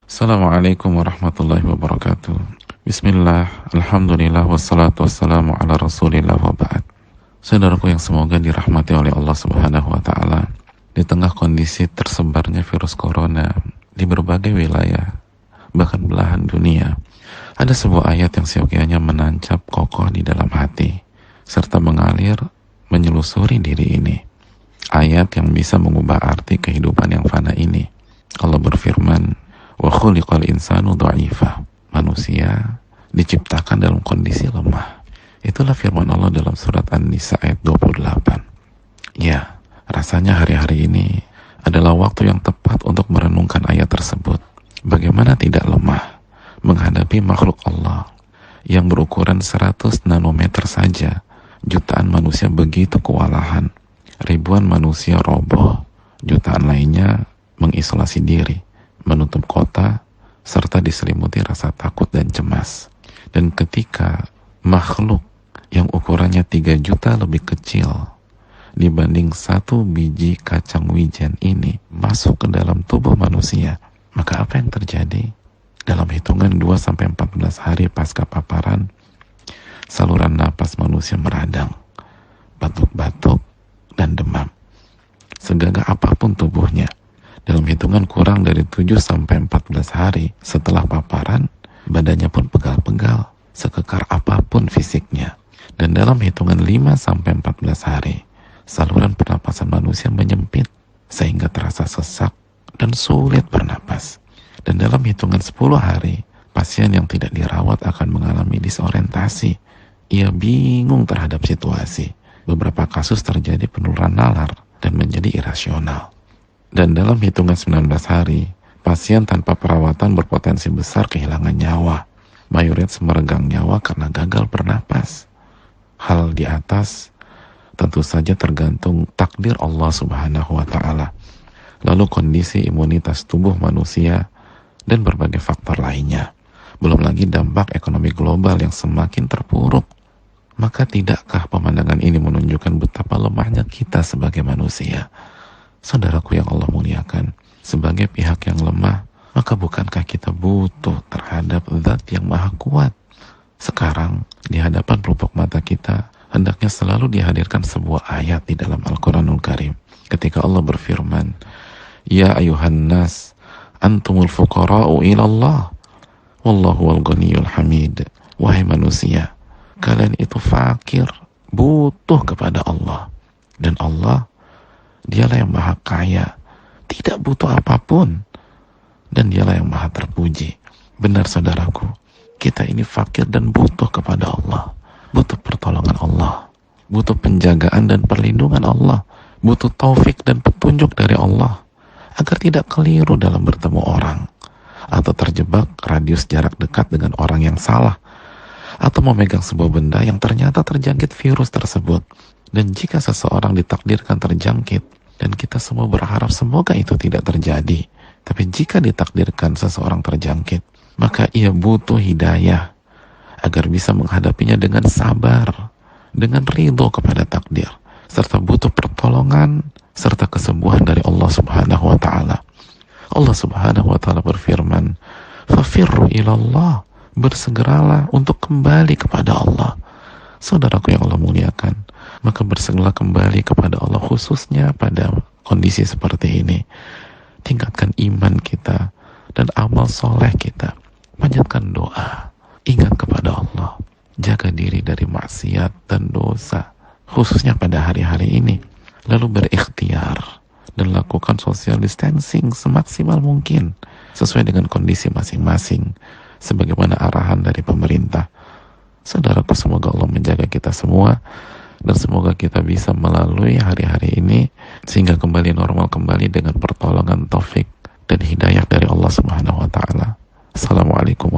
Assalamualaikum warahmatullahi wabarakatuh. Bismillah, alhamdulillah, wassalatu wassalamu ala rasulillah wa ba'd. Saudaraku yang semoga dirahmati oleh Allah subhanahu wa ta'ala, di tengah kondisi tersebarnya virus corona di berbagai wilayah, bahkan belahan dunia, ada sebuah ayat yang seyogianya menancap kokoh di dalam hati, serta mengalir menyelusuri diri ini. Ayat yang bisa mengubah arti kehidupan yang fana ini. Allah berfirman, wa khuliqal insanu dha'ifa. Manusia diciptakan dalam kondisi lemah. Itulah firman Allah dalam surat An-Nisa ayat 28. Ya, rasanya hari-hari ini adalah waktu yang tepat untuk merenungkan ayat tersebut. Bagaimana tidak lemah menghadapi makhluk Allah yang berukuran 100 nanometer saja. Jutaan manusia begitu kewalahan. Ribuan manusia roboh. Jutaan lainnya mengisolasi diri, menutup kota, serta diselimuti rasa takut dan cemas. Dan ketika makhluk yang ukurannya 3 juta lebih kecil dibanding 1 biji kacang wijen ini masuk ke dalam tubuh manusia, maka apa yang terjadi? Dalam hitungan 2-14 hari pasca paparan, saluran napas manusia meradang, batuk-batuk, dan demam. Segagah apapun tubuhnya, dalam hitungan kurang dari 7-14 hari setelah paparan, badannya pun pegal-pegal, sekekar apapun fisiknya. Dan dalam hitungan 5-14 hari, saluran pernapasan manusia menyempit, sehingga terasa sesak dan sulit bernapas. Dan dalam hitungan 10 hari, pasien yang tidak dirawat akan mengalami disorientasi. Ia bingung terhadap situasi. Beberapa kasus terjadi penurunan nalar dan menjadi irasional. Dan dalam hitungan 19 hari, pasien tanpa perawatan berpotensi besar kehilangan nyawa. Mayoritas meregang nyawa karena gagal bernapas. Hal di atas tentu saja tergantung takdir Allah subhanahu wa ta'ala. Lalu kondisi imunitas tubuh manusia dan berbagai faktor lainnya. Belum lagi dampak ekonomi global yang semakin terpuruk. Maka tidakkah pemandangan ini menunjukkan betapa lemahnya kita sebagai manusia? Saudaraku yang Allah muliakan, sebagai pihak yang lemah, maka bukankah kita butuh terhadap zat yang maha kuat? Sekarang, di hadapan pelupuk mata kita, hendaknya selalu dihadirkan sebuah ayat di dalam Al-Quranul Karim. Ketika Allah berfirman, Ya ayuhan nas, antumul fuqara'u ilallah, wallahu wal ghaniyul hamid. Wahai manusia, kalian itu fakir, butuh kepada Allah. Dan Allah, dialah yang maha kaya, tidak butuh apapun. Dan dialah yang maha terpuji. Benar saudaraku, kita ini fakir dan butuh kepada Allah. Butuh pertolongan Allah. Butuh penjagaan dan perlindungan Allah. Butuh taufik dan petunjuk dari Allah. Agar tidak keliru dalam bertemu orang. Atau terjebak radius jarak dekat dengan orang yang salah. Atau memegang sebuah benda yang ternyata terjangkit virus tersebut. Dan jika seseorang ditakdirkan terjangkit, dan kita semua berharap semoga itu tidak terjadi, tapi jika ditakdirkan seseorang terjangkit, maka ia butuh hidayah agar bisa menghadapinya dengan sabar, dengan ridho kepada takdir, serta butuh pertolongan serta kesembuhan dari Allah subhanahu wa ta'ala. Allah subhanahu wa ta'ala berfirman, fafirru ilallah, bersegeralah untuk kembali kepada Allah. Saudaraku yang Allah muliakan, maka bersegeralah kembali kepada Allah, khususnya pada kondisi seperti ini. Tingkatkan iman kita dan amal soleh kita. Panjatkan doa, ingat kepada Allah, jaga diri dari maksiat dan dosa, khususnya pada hari-hari ini. Lalu berikhtiar dan lakukan social distancing semaksimal mungkin sesuai dengan kondisi masing-masing, sebagaimana arahan dari pemerintah. Saudaraku, semoga Allah menjaga kita semua dan semoga kita bisa melalui hari-hari ini sehingga kembali normal kembali dengan pertolongan taufik dan hidayah dari Allah subhanahu wa ta'ala. Assalamualaikum